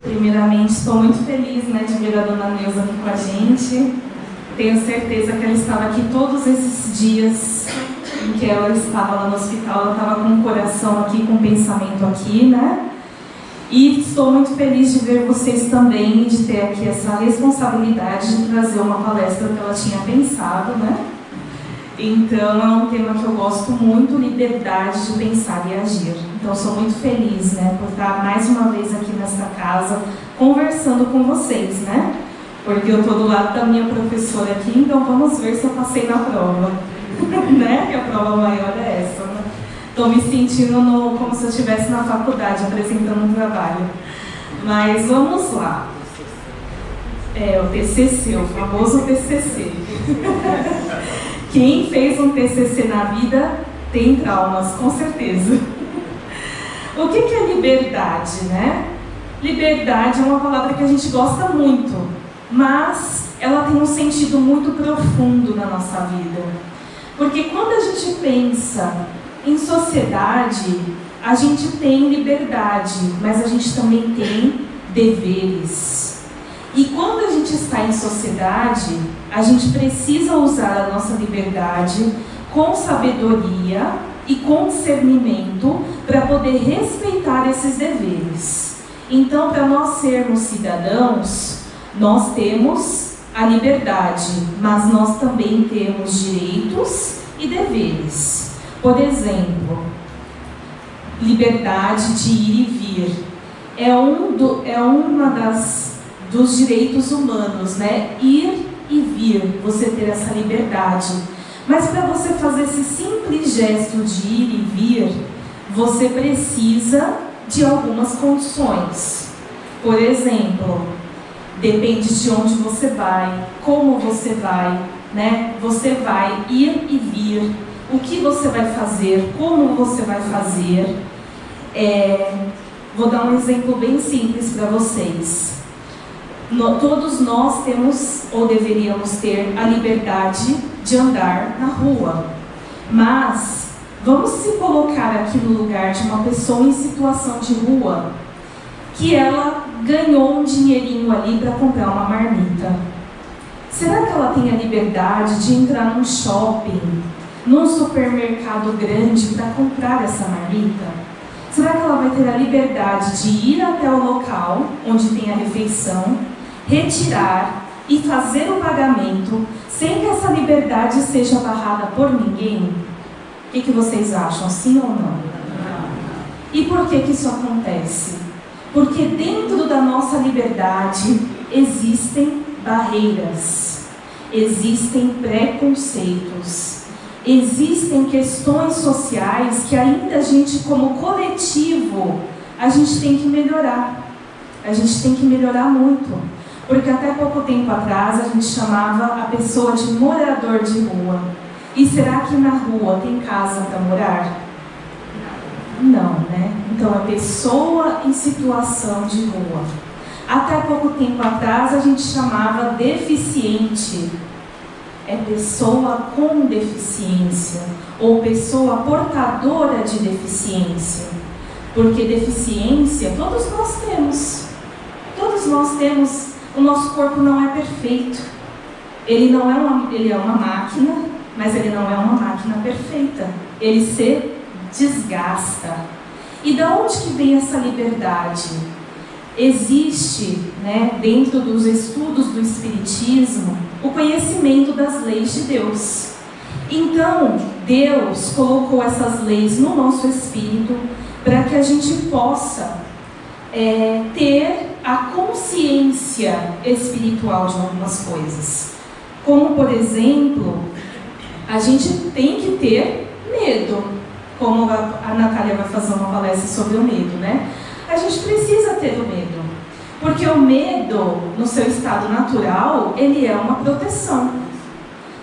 Primeiramente, estou muito feliz, de ver a dona Neuza aqui com a gente. Tenho certeza que ela estava aqui todos esses dias em que ela estava lá no hospital. Ela estava com o coração aqui, com o pensamento aqui, E estou muito feliz de ver vocês também, de ter aqui essa responsabilidade de trazer uma palestra que ela tinha pensado, Então, é um tema que eu gosto muito, liberdade de pensar e agir. Então, sou muito feliz, por estar mais uma vez aqui nesta casa, conversando com vocês, Porque eu estou do lado da minha professora aqui, então vamos ver se eu passei na prova, Que a prova maior é essa, Estou me sentindo como se eu estivesse na faculdade, apresentando um trabalho. Mas vamos lá. O TCC, o famoso TCC. Quem fez um TCC na vida tem traumas, com certeza. O que é liberdade, Liberdade é uma palavra que a gente gosta muito, mas ela tem um sentido muito profundo na nossa vida. Porque quando a gente pensa em sociedade, a gente tem liberdade, mas a gente também tem deveres. E quando a gente está em sociedade, a gente precisa usar a nossa liberdade com sabedoria e com discernimento para poder respeitar esses deveres. Então, para nós sermos cidadãos, nós temos a liberdade, mas nós também temos direitos e deveres. Por exemplo, liberdade de ir e vir. É uma dos direitos humanos, Ir e vir, você ter essa liberdade. Mas para você fazer esse simples gesto de ir e vir, você precisa de algumas condições. Por exemplo, depende de onde você vai, como você vai, Você vai ir e vir, o que você vai fazer, como você vai fazer. Vou dar um exemplo bem simples para vocês. Todos nós temos, ou deveríamos ter, a liberdade de andar na rua. Mas, vamos se colocar aqui no lugar de uma pessoa em situação de rua, que ela ganhou um dinheirinho ali para comprar uma marmita. Será que ela tem a liberdade de entrar num shopping, num supermercado grande para comprar essa marmita? Será que ela vai ter a liberdade de ir até o local onde tem a refeição, retirar e fazer o pagamento sem que essa liberdade seja barrada por ninguém? O que vocês acham, sim ou não? E por que isso acontece? Porque dentro da nossa liberdade existem barreiras, existem preconceitos, existem questões sociais que ainda a gente, como coletivo, a gente tem que melhorar. A gente tem que melhorar muito. Porque até pouco tempo atrás a gente chamava a pessoa de morador de rua. E será que na rua tem casa para morar? Não, Então é pessoa em situação de rua. Até pouco tempo atrás a gente chamava deficiente. É pessoa com deficiência ou pessoa portadora de deficiência. Porque deficiência todos nós temos. Todos nós temos. O nosso corpo não é perfeito. Ele é uma máquina, mas ele não é uma máquina perfeita. Ele se desgasta. E de onde que vem essa liberdade? Existe, dentro dos estudos do Espiritismo, o conhecimento das leis de Deus. Então, Deus colocou essas leis no nosso espírito para que a gente possa ter a consciência espiritual de algumas coisas. Como, por exemplo, a gente tem que ter medo. Como a Natália vai fazer uma palestra sobre o medo, A gente precisa ter o medo. Porque o medo, no seu estado natural, ele é uma proteção.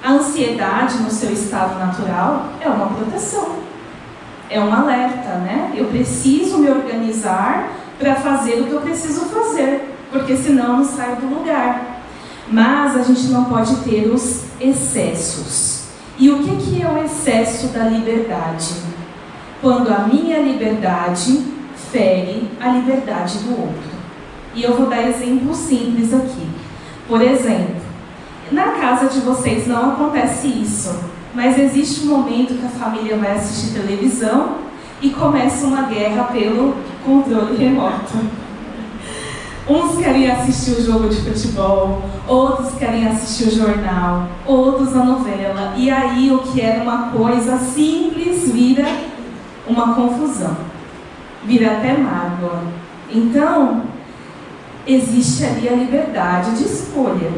A ansiedade, no seu estado natural, é uma proteção. É um alerta, Eu preciso me organizar para fazer o que eu preciso fazer, porque senão eu não saio do lugar. Mas a gente não pode ter os excessos. E o que é o excesso da liberdade? Quando a minha liberdade fere a liberdade do outro. E eu vou dar exemplos simples aqui. Por exemplo, na casa de vocês não acontece isso, mas existe um momento que a família vai assistir televisão e começa uma guerra pelo controle remoto. Uns querem assistir o jogo de futebol, outros querem assistir o jornal, outros a novela. E aí o que era uma coisa simples vira uma confusão, vira até mágoa. Então, existe ali a liberdade de escolha.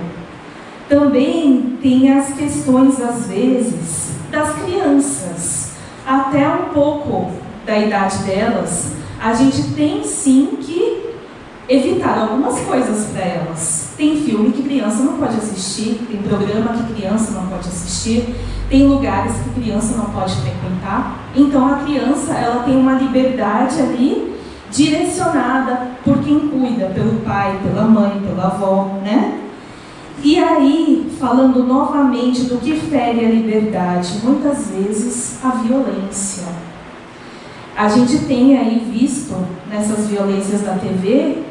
Também tem as questões, às vezes, das crianças. Até um pouco da idade delas, a gente tem sim que evitar algumas coisas para elas. Tem filme que criança não pode assistir, tem programa que criança não pode assistir, tem lugares que criança não pode frequentar. Então a criança, ela tem uma liberdade ali direcionada por quem cuida, pelo pai, pela mãe, pela avó, né? E aí, falando novamente do que fere a liberdade, muitas vezes a violência. A gente tem aí visto, nessas violências da TV,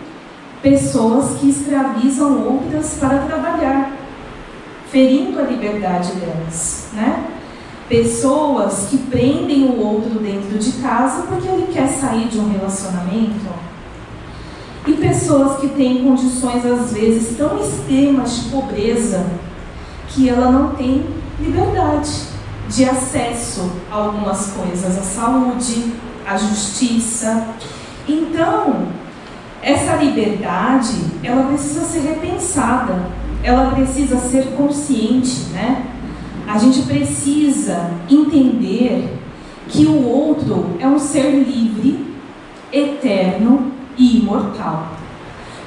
pessoas que escravizam outras para trabalhar, ferindo a liberdade delas, né? Pessoas que prendem o outro dentro de casa porque ele quer sair de um relacionamento. E pessoas que têm condições, às vezes, tão extremas de pobreza que ela não tem liberdade de acesso a algumas coisas, a saúde, a justiça. Então, essa liberdade, ela precisa ser repensada, ela precisa ser consciente, né? A gente precisa entender que o outro é um ser livre, eterno e imortal.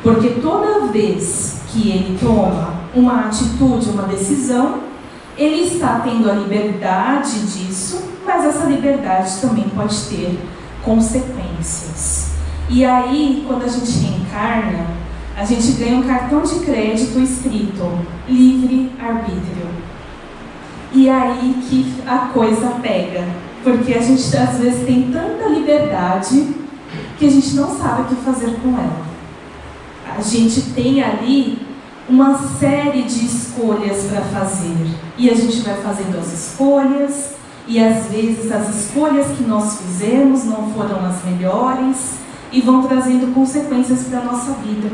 Porque toda vez que ele toma uma atitude, uma decisão, ele está tendo a liberdade disso, mas essa liberdade também pode ter consequências. E aí, quando a gente reencarna, a gente ganha um cartão de crédito escrito livre-arbítrio. E aí que a coisa pega, porque a gente às vezes tem tanta liberdade que a gente não sabe o que fazer com ela. A gente tem ali uma série de escolhas para fazer, e a gente vai fazendo as escolhas, e às vezes as escolhas que nós fizemos não foram as melhores, e vão trazendo consequências para a nossa vida.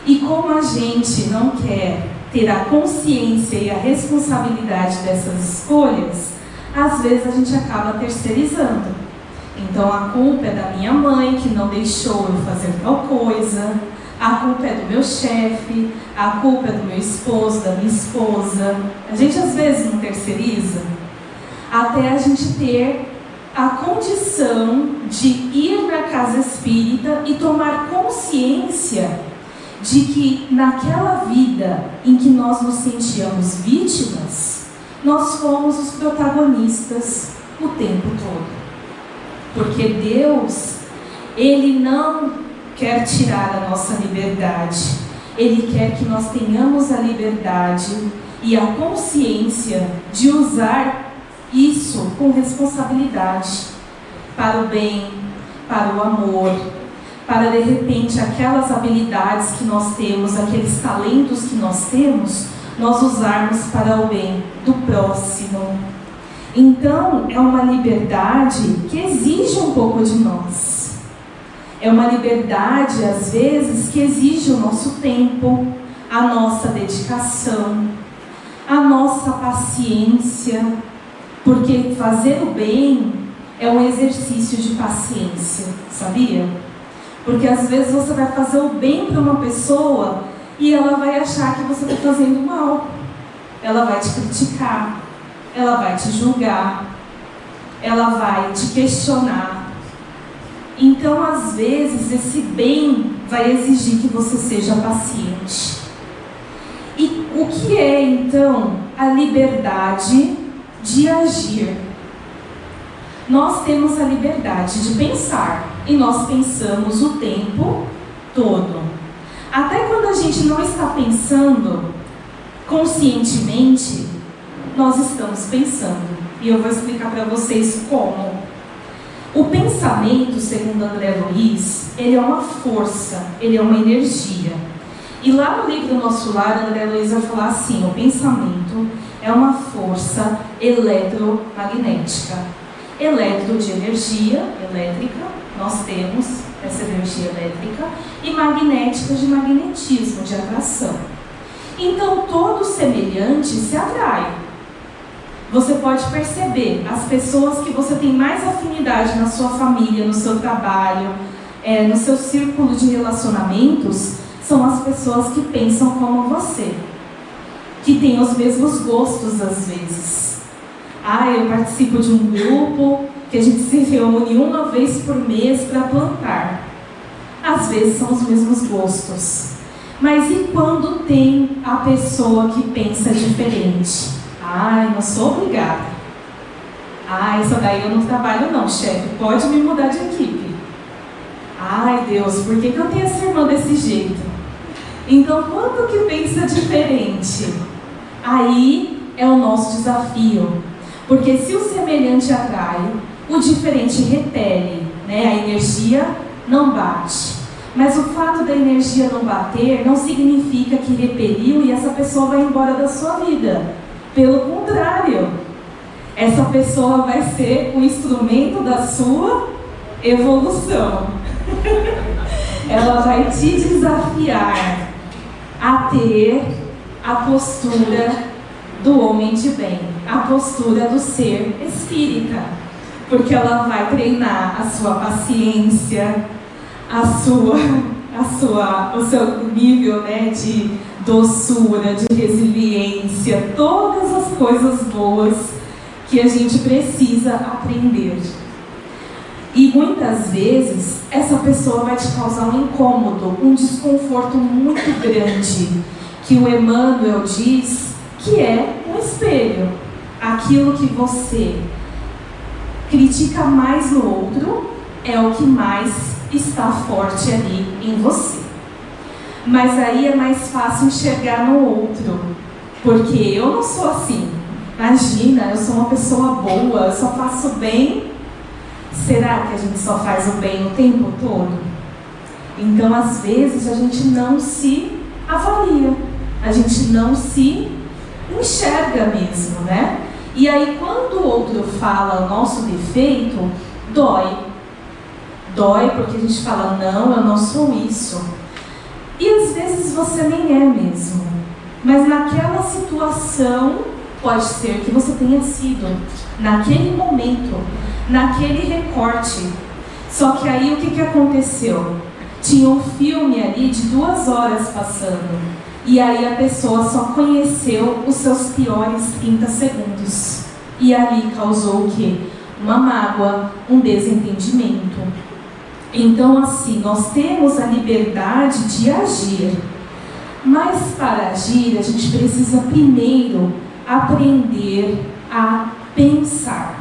E como a gente não quer ter a consciência e a responsabilidade dessas escolhas, às vezes a gente acaba terceirizando. Então a culpa é da minha mãe, que não deixou eu fazer tal coisa, a culpa é do meu chefe, a culpa é do meu esposo, da minha esposa. A gente às vezes não terceiriza, até a gente ter a condição de ir na casa espírita e tomar consciência de que naquela vida em que nós nos sentíamos vítimas, nós fomos os protagonistas o tempo todo. Porque Deus, Ele não quer tirar a nossa liberdade. Ele quer que nós tenhamos a liberdade e a consciência de usar isso com responsabilidade, para o bem, para o amor, para de repente aquelas habilidades que nós temos, aqueles talentos que nós temos, nós usarmos para o bem do próximo. Então é uma liberdade que exige um pouco de nós. É uma liberdade às vezes que exige o nosso tempo, a nossa dedicação, a nossa paciência. Porque fazer o bem é um exercício de paciência, sabia? Porque às vezes você vai fazer o bem para uma pessoa e ela vai achar que você está fazendo mal. Ela vai te criticar, ela vai te julgar, ela vai te questionar. Então, às vezes, esse bem vai exigir que você seja paciente. E o que é, então, a liberdade de agir? Nós temos a liberdade de pensar, e nós pensamos o tempo todo. Até quando a gente não está pensando conscientemente, nós estamos pensando. E eu vou explicar para vocês como. O pensamento, segundo André Luiz, ele é uma força, ele é uma energia. E lá no livro Nosso Lar, André Luiz vai falar assim: o pensamento é uma força eletromagnética. Eletro de energia elétrica, nós temos essa energia elétrica, e magnética de magnetismo, de atração. Então, todo semelhante se atrai. Você pode perceber, as pessoas que você tem mais afinidade na sua família, no seu trabalho, no seu círculo de relacionamentos, são as pessoas que pensam como você, que têm os mesmos gostos às vezes. Eu participo de um grupo que a gente se reúne uma vez por mês para plantar. Às vezes são os mesmos gostos. Mas e quando tem a pessoa que pensa diferente? Não sou obrigada. Essa daí eu não trabalho não, chefe. Pode me mudar de equipe. Deus, por que eu tenho essa irmã desse jeito? Então, quando que pensa diferente? Aí é o nosso desafio. Porque se o semelhante atrai, o diferente repele, né? A energia não bate. Mas o fato da energia não bater não significa que repeliu e essa pessoa vai embora da sua vida. Pelo contrário, essa pessoa vai ser o instrumento da sua evolução. Ela vai te desafiar a ter a postura do homem de bem, a postura do ser espírita, porque ela vai treinar a sua paciência, o seu nível, né, de doçura, de resiliência, todas as coisas boas que a gente precisa aprender. E muitas vezes essa pessoa vai te causar um incômodo, um desconforto muito grande, que o Emmanuel diz que é um espelho. Aquilo que você critica mais no outro é o que mais está forte ali em você. Mas aí é mais fácil enxergar no outro, porque eu não sou assim. Imagina, eu sou uma pessoa boa, eu só faço bem. Será que a gente só faz o bem o tempo todo? Então, às vezes, a gente não se avalia, a gente não se enxerga mesmo, né? E aí, quando o outro fala o nosso defeito, dói. Dói porque a gente fala, não, eu não sou isso. E às vezes você nem é mesmo. Mas naquela situação, pode ser que você tenha sido. Naquele momento, naquele recorte. Só que aí o que aconteceu? Tinha um filme ali de 2 horas passando. E aí a pessoa só conheceu os seus piores 30 segundos. E ali causou o quê? Uma mágoa, um desentendimento. Então, assim, nós temos a liberdade de agir. Mas para agir, a gente precisa primeiro aprender a pensar.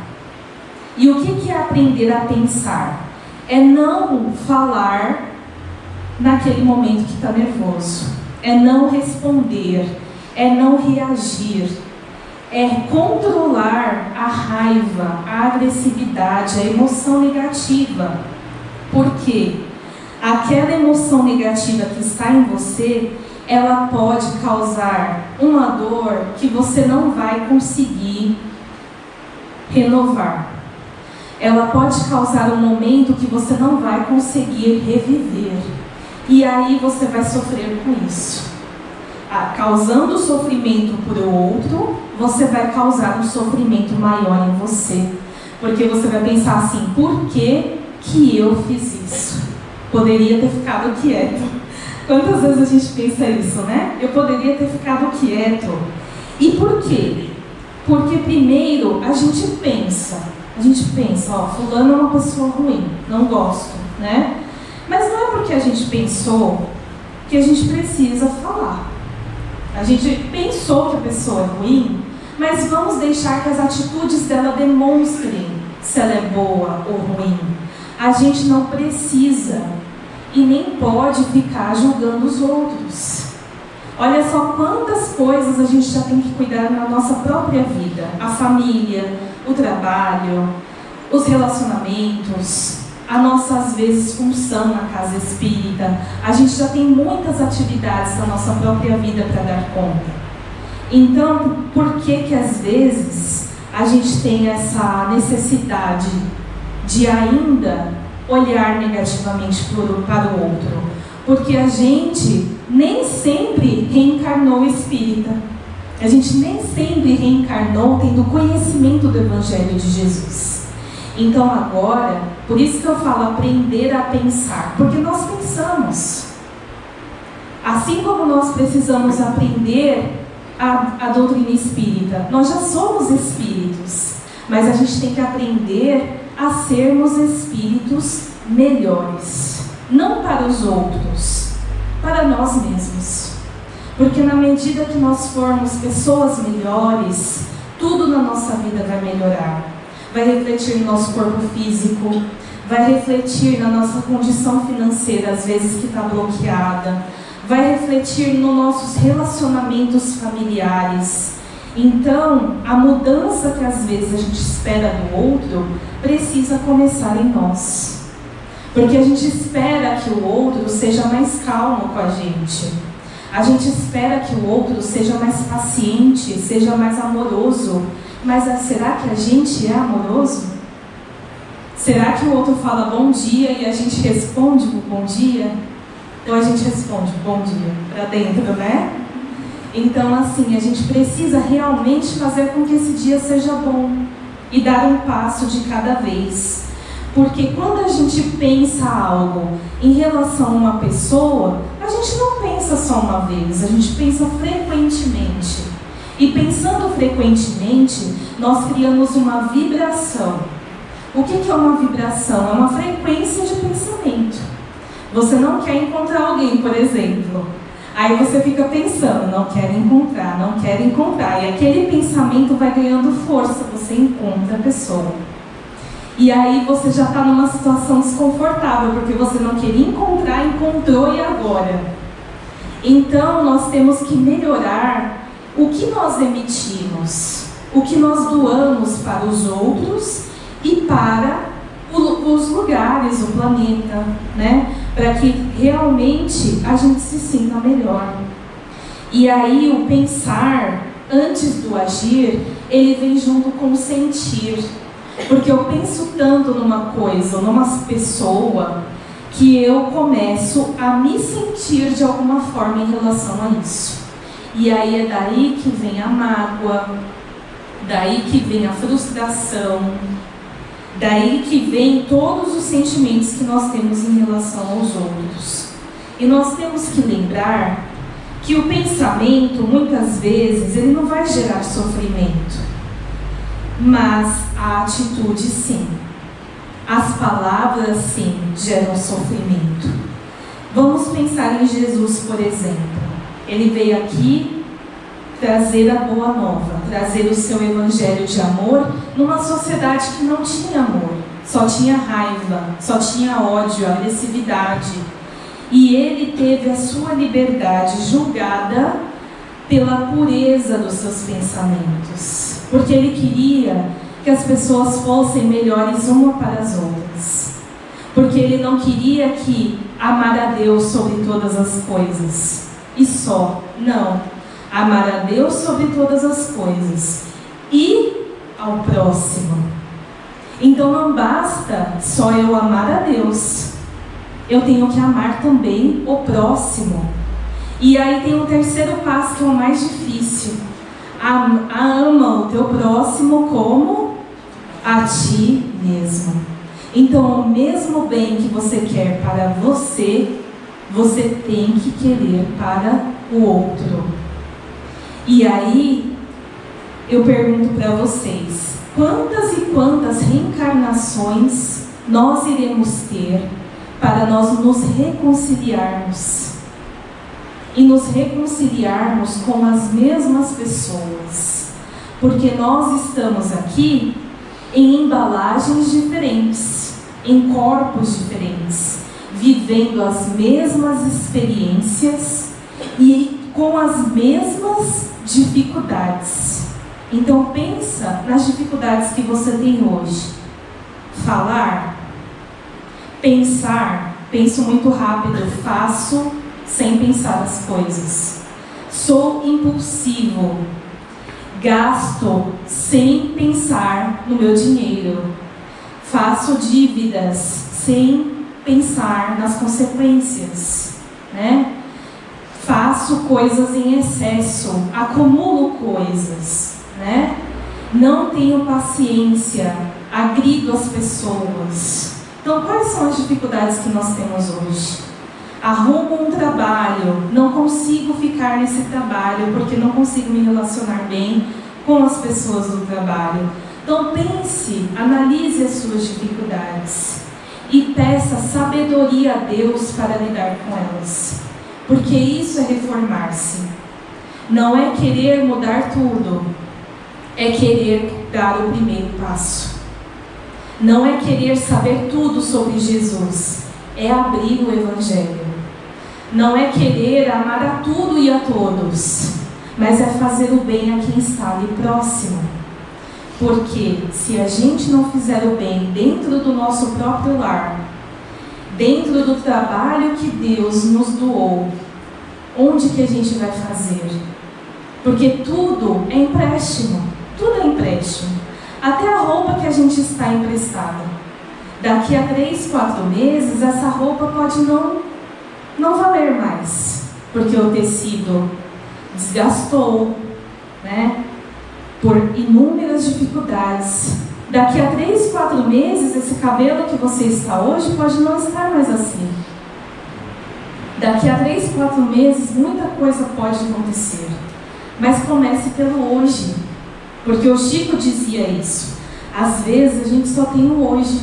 E o que é aprender a pensar? É não falar naquele momento que está nervoso. É não responder. É não reagir. É controlar a raiva, a agressividade, a emoção negativa. Porque aquela emoção negativa que está em você, ela pode causar uma dor que você não vai conseguir renovar. Ela pode causar um momento que você não vai conseguir reviver. E aí você vai sofrer com isso. Causando sofrimento para o outro, você vai causar um sofrimento maior em você. Porque você vai pensar assim, por que eu fiz isso? Poderia ter ficado quieto. Quantas vezes a gente pensa isso, né? Eu poderia ter ficado quieto. E por quê? Porque primeiro a gente pensa, fulano é uma pessoa ruim, não gosto, né? Mas não é porque a gente pensou que a gente precisa falar. A gente pensou que a pessoa é ruim, mas vamos deixar que as atitudes dela demonstrem se ela é boa ou ruim. A gente não precisa e nem pode ficar julgando os outros. Olha só quantas coisas a gente já tem que cuidar na nossa própria vida. A família, o trabalho, os relacionamentos, a nossa, às vezes, função na casa espírita. A gente já tem muitas atividades da nossa própria vida para dar conta. Então, por que às vezes a gente tem essa necessidade de ainda olhar negativamente para o outro? Porque a gente nem sempre reencarnou espírita. A gente nem sempre reencarnou tendo conhecimento do Evangelho de Jesus. Então agora, por isso que eu falo aprender a pensar, porque nós pensamos. Assim como nós precisamos aprender a doutrina espírita, nós já somos espíritos, mas a gente tem que aprender a sermos espíritos melhores, não para os outros, para nós mesmos. Porque na medida que nós formos pessoas melhores, tudo na nossa vida vai melhorar. Vai refletir no nosso corpo físico, vai refletir na nossa condição financeira, às vezes que está bloqueada, vai refletir nos nossos relacionamentos familiares. Então, a mudança que às vezes a gente espera do outro, precisa começar em nós. Porque a gente espera que o outro seja mais calmo com a gente. A gente espera que o outro seja mais paciente, seja mais amoroso. Mas será que a gente é amoroso? Será que o outro fala bom dia e a gente responde o bom dia? Ou a gente responde bom dia para dentro, né? Então, assim, a gente precisa realmente fazer com que esse dia seja bom e dar um passo de cada vez. Porque quando a gente pensa algo em relação a uma pessoa, a gente não pensa só uma vez, a gente pensa frequentemente. E pensando frequentemente, nós criamos uma vibração. O que é uma vibração? É uma frequência de pensamento. Você não quer encontrar alguém, por exemplo. Aí você fica pensando, não quero encontrar, não quero encontrar. E aquele pensamento vai ganhando força, você encontra a pessoa. E aí você já está numa situação desconfortável, porque você não queria encontrar, encontrou e agora? Então nós temos que melhorar o que nós emitimos, o que nós doamos para os outros e para os lugares, o planeta, né? Para que realmente a gente se sinta melhor. E aí o pensar antes do agir, ele vem junto com o sentir. Porque eu penso tanto numa coisa, numa pessoa, que eu começo a me sentir de alguma forma em relação a isso. E aí é daí que vem a mágoa, daí que vem a frustração, daí que vem todos os sentimentos que nós temos em relação aos outros. E nós temos que lembrar que o pensamento, muitas vezes, ele não vai gerar sofrimento, mas a atitude sim. As palavras sim geram sofrimento. Vamos pensar em Jesus, por exemplo. Ele veio aqui trazer a boa nova, trazer o seu evangelho de amor numa sociedade que não tinha amor, só tinha raiva, só tinha ódio, agressividade. E ele teve a sua liberdade julgada pela pureza dos seus pensamentos, porque ele queria que as pessoas fossem melhores uma para as outras, porque ele não queria que amar a Deus sobre todas as coisas e só, não, amar a Deus sobre todas as coisas e ao próximo. Então não basta só eu amar a Deus, eu tenho que amar também o próximo. E aí tem o terceiro passo, que é o mais difícil. Ama o teu próximo como a ti mesmo. Então o mesmo bem que você quer para você, você tem que querer para o outro. E aí eu pergunto para vocês, quantas e quantas reencarnações nós iremos ter para nós nos reconciliarmos? E nos reconciliarmos com as mesmas pessoas. Porque nós estamos aqui em embalagens diferentes, em corpos diferentes, vivendo as mesmas experiências e com as mesmas dificuldades. Então pensa nas dificuldades que você tem hoje. Falar, pensar, penso muito rápido, faço sem pensar as coisas. Sou impulsivo, gasto sem pensar no meu dinheiro. Faço dívidas sem pensar nas consequências, né? Faço coisas em excesso, acumulo coisas, né? Não tenho paciência, agrido as pessoas. Então, quais são as dificuldades que nós temos hoje? Arrumo um trabalho, não consigo ficar nesse trabalho porque não consigo me relacionar bem com as pessoas do trabalho. Então pense, analise as suas dificuldades e peça sabedoria a Deus para lidar com elas. Porque isso é reformar-se. Não é querer mudar tudo, é querer dar o primeiro passo. Não é querer saber tudo sobre Jesus, é abrir o Evangelho. Não é querer amar a tudo e a todos, mas é fazer o bem a quem está ali próximo. Porque se a gente não fizer o bem dentro do nosso próprio lar, dentro do trabalho que Deus nos doou, onde que a gente vai fazer? Porque tudo é empréstimo, tudo é empréstimo. Até a roupa que a gente está emprestada. Daqui a 3, 4 meses, essa roupa pode não valer mais, porque o tecido desgastou, né? Por inúmeras dificuldades. Daqui a 3, 4 meses, esse cabelo que você está hoje pode não estar mais assim. Daqui a 3, 4 meses, muita coisa pode acontecer. Mas comece pelo hoje. Porque o Chico dizia isso. Às vezes a gente só tem o hoje.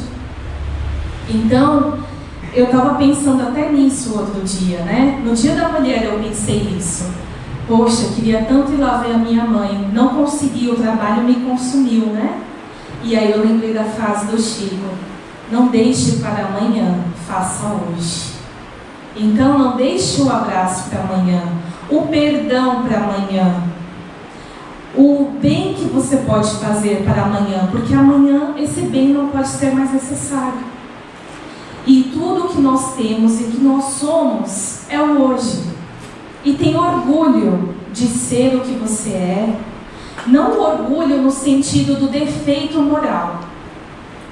Então, eu estava pensando até nisso outro dia, né? No Dia da Mulher eu pensei nisso. Poxa, queria tanto ir lá ver a minha mãe. Não consegui, o trabalho me consumiu, né? E aí eu lembrei da frase do Chico. Não deixe para amanhã, faça hoje. Então não deixe o abraço para amanhã, o perdão para amanhã, o bem que você pode fazer para amanhã, porque amanhã esse bem não pode ser mais necessário. E tudo que nós temos e que nós somos é o hoje. E tem orgulho de ser o que você é. Não orgulho no sentido do defeito moral,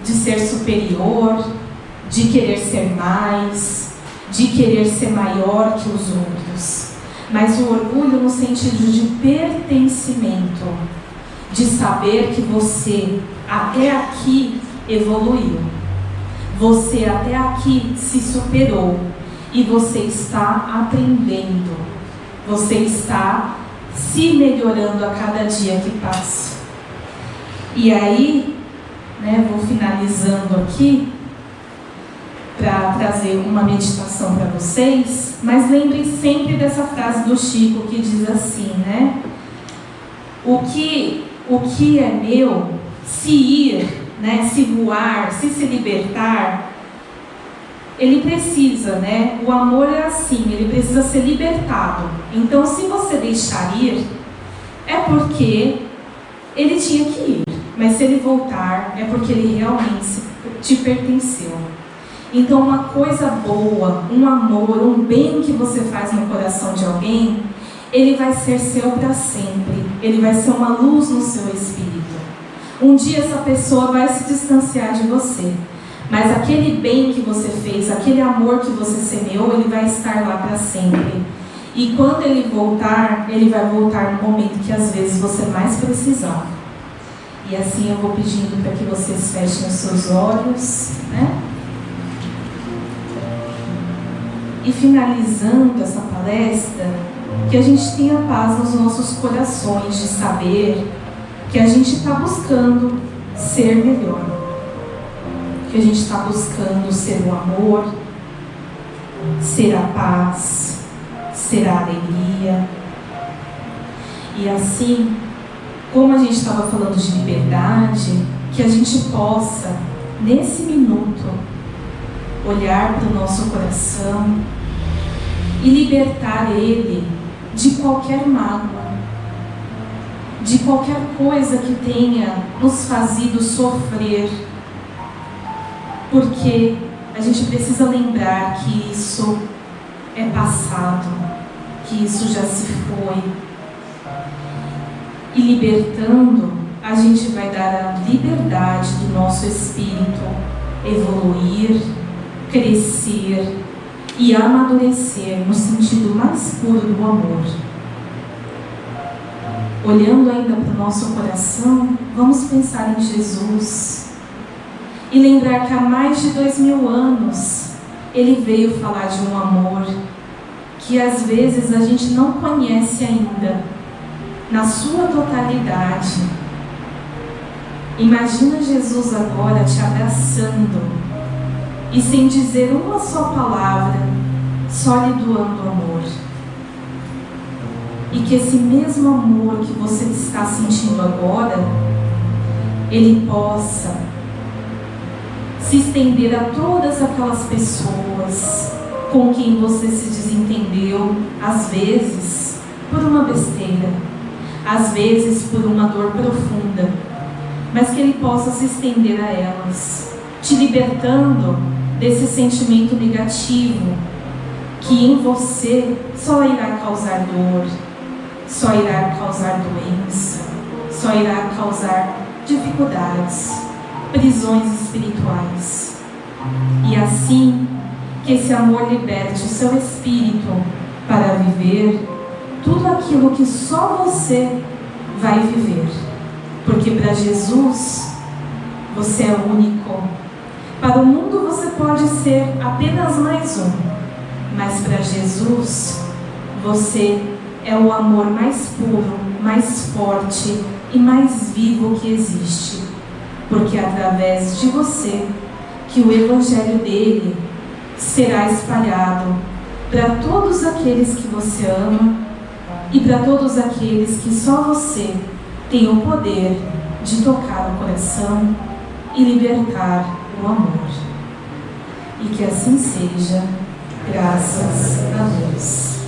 de ser superior, de querer ser mais, de querer ser maior que os outros. Mas o orgulho no sentido de pertencimento, de saber que você até aqui evoluiu, você até aqui se superou e você está aprendendo, você está se melhorando a cada dia que passa. E aí, né, vou finalizando aqui para trazer uma meditação para vocês, mas lembrem sempre dessa frase do Chico que diz assim, né? O que é meu, se ir, né, se voar, se libertar, ele precisa, né? O amor é assim, ele precisa ser libertado. Então, se você deixar ir, é porque ele tinha que ir. Mas se ele voltar, é porque ele realmente te pertenceu. Então, uma coisa boa, um amor, um bem que você faz no coração de alguém, ele vai ser seu para sempre. Ele vai ser uma luz no seu espírito. Um dia essa pessoa vai se distanciar de você. Mas aquele bem que você fez, aquele amor que você semeou, ele vai estar lá para sempre. E quando ele vai voltar no momento que às vezes você mais precisar. E assim eu vou pedindo para que vocês fechem os seus olhos, né? E finalizando essa palestra, que a gente tenha paz nos nossos corações de saber que a gente está buscando ser melhor. Que a gente está buscando ser o amor, ser a paz, ser a alegria. E assim, como a gente estava falando de liberdade, que a gente possa, nesse minuto, olhar para o nosso coração e libertar ele de qualquer mágoa, de qualquer coisa que tenha nos fazido sofrer, porque a gente precisa lembrar que isso é passado, que isso já se foi. E libertando, a gente vai dar a liberdade do nosso espírito evoluir, crescer e amadurecer no sentido mais puro do amor. Olhando ainda para o nosso coração, vamos pensar em Jesus e lembrar que há mais de 2000 anos Ele veio falar de um amor que às vezes a gente não conhece ainda na sua totalidade. Imagina Jesus agora te abraçando e sem dizer uma só palavra, só lhe doando amor. E que esse mesmo amor que você está sentindo agora, ele possa se estender a todas aquelas pessoas com quem você se desentendeu, às vezes por uma besteira, às vezes por uma dor profunda, mas que ele possa se estender a elas, te libertando desse sentimento negativo que em você só irá causar dor, só irá causar doença, só irá causar dificuldades, prisões espirituais. E assim, que esse amor liberte o seu espírito para viver tudo aquilo que só você vai viver. Porque para Jesus, você é único. Para o mundo você pode ser apenas mais um. Mas para Jesus, você é o amor mais puro, mais forte e mais vivo que existe. Porque é através de você que o Evangelho dele será espalhado para todos aqueles que você ama e para todos aqueles que só você tem o poder de tocar o coração e libertar o amor. E que assim seja, graças a Deus.